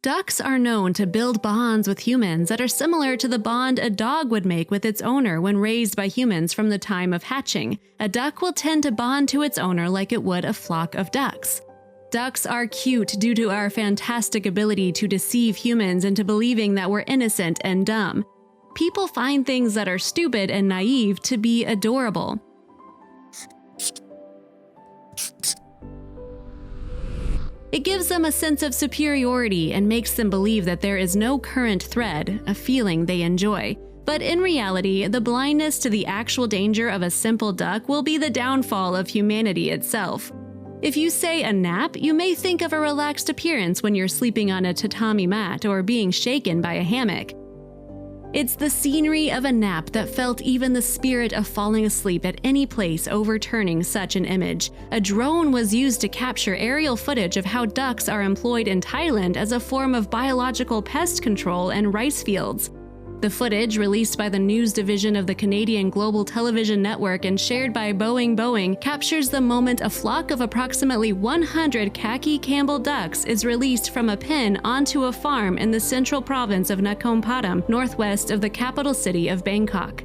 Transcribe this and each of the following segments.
Ducks are known to build bonds with humans that are similar to the bond a dog would make with its owner when raised by humans from the time of hatching. A duck will tend to bond to its owner like it would a flock of ducks. Ducks are cute due to our fantastic ability to deceive humans into believing that we're innocent and dumb. People find things that are stupid and naive to be adorable. It gives them a sense of superiority and makes them believe that there is no current threat, a feeling they enjoy. But in reality, the blindness to the actual danger of a simple duck will be the downfall of humanity itself. If you say a nap, you may think of a relaxed appearance when you're sleeping on a tatami mat or being shaken by a hammock. It's the scenery of a nap that felt even the spirit of falling asleep at any place overturning such an image. A drone was used to capture aerial footage of how ducks are employed in Thailand as a form of biological pest control and rice fields. The footage, released by the news division of the Canadian Global Television Network and shared by Boeing, captures the moment a flock of approximately 100 khaki Campbell ducks is released from a pen onto a farm in the central province of Nakhon Pathom, northwest of the capital city of Bangkok.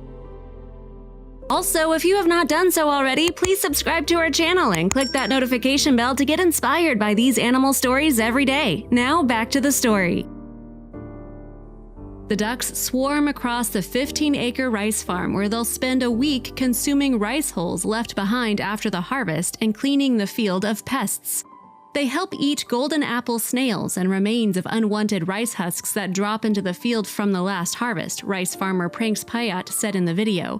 Also, if you have not done so already, please subscribe to our channel and click that notification bell to get inspired by these animal stories every day. Now, back to the story. The ducks swarm across the 15-acre rice farm where they'll spend a week consuming rice hulls left behind after the harvest and cleaning the field of pests. They help eat golden apple snails and remains of unwanted rice husks that drop into the field from the last harvest, rice farmer Pranks Payat said in the video.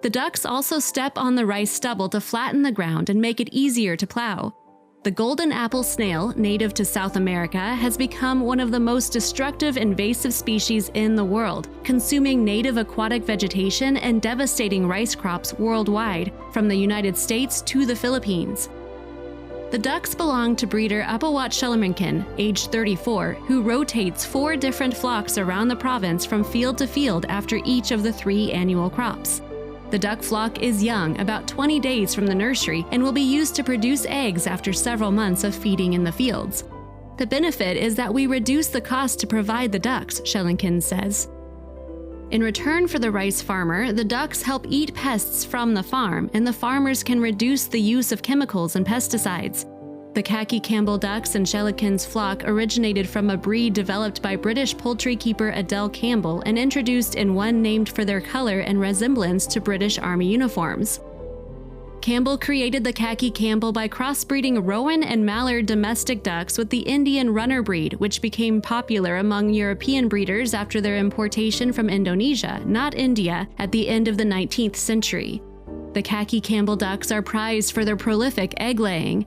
The ducks also step on the rice stubble to flatten the ground and make it easier to plow. The golden apple snail, native to South America, has become one of the most destructive invasive species in the world, consuming native aquatic vegetation and devastating rice crops worldwide, from the United States to the Philippines. The ducks belong to breeder Apawat Shellermankin, age 34, who rotates 4 different flocks around the province from field to field after each of the 3 annual crops. The duck flock is young, about 20 days from the nursery, and will be used to produce eggs after several months of feeding in the fields. The benefit is that we reduce the cost to provide the ducks, Shellermankin says. In return for the rice farmer, the ducks help eat pests from the farm, and the farmers can reduce the use of chemicals and pesticides. The khaki Campbell ducks and Shellermankin's flock originated from a breed developed by British poultry keeper Adele Campbell and introduced in one named for their color and resemblance to British Army uniforms. Campbell created the khaki Campbell by crossbreeding rowan and mallard domestic ducks with the Indian runner breed, which became popular among European breeders after their importation from Indonesia, not India, at the end of the 19th century. The khaki Campbell ducks are prized for their prolific egg-laying.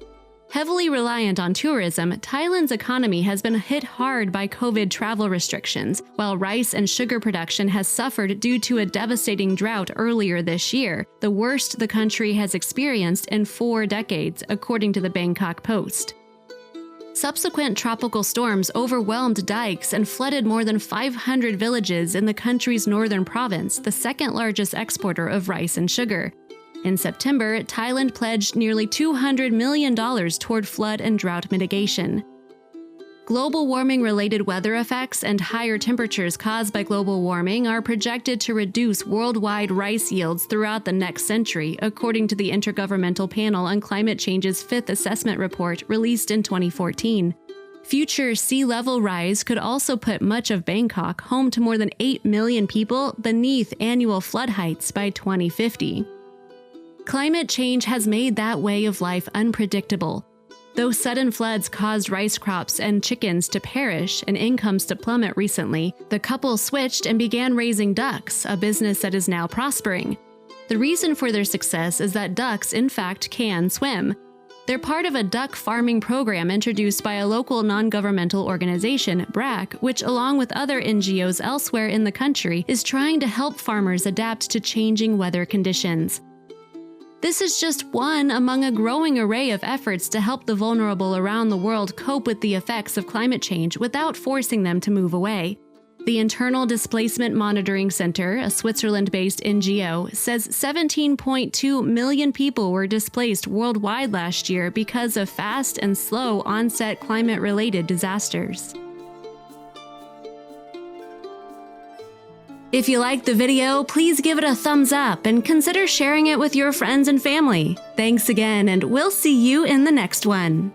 Heavily reliant on tourism, Thailand's economy has been hit hard by COVID travel restrictions, while rice and sugar production has suffered due to a devastating drought earlier this year, the worst the country has experienced in 4 decades, according to the Bangkok Post. Subsequent tropical storms overwhelmed dikes and flooded more than 500 villages in the country's northern province, the second largest exporter of rice and sugar. In September, Thailand pledged nearly $200 million toward flood and drought mitigation. Global warming-related weather effects and higher temperatures caused by global warming are projected to reduce worldwide rice yields throughout the next century, according to the Intergovernmental Panel on Climate Change's 5th Assessment Report released in 2014. Future sea level rise could also put much of Bangkok, home to more than 8 million people, beneath annual flood heights by 2050. Climate change has made that way of life unpredictable. Though sudden floods caused rice crops and chickens to perish and incomes to plummet recently, the couple switched and began raising ducks, a business that is now prospering. The reason for their success is that ducks, in fact, can swim. They're part of a duck farming program introduced by a local non-governmental organization, BRAC, which, along with other NGOs elsewhere in the country, is trying to help farmers adapt to changing weather conditions. This is just one among a growing array of efforts to help the vulnerable around the world cope with the effects of climate change without forcing them to move away. The Internal Displacement Monitoring Center, a Switzerland-based NGO, says 17.2 million people were displaced worldwide last year because of fast and slow onset climate-related disasters. If you liked the video, please give it a thumbs up and consider sharing it with your friends and family. Thanks again, and we'll see you in the next one.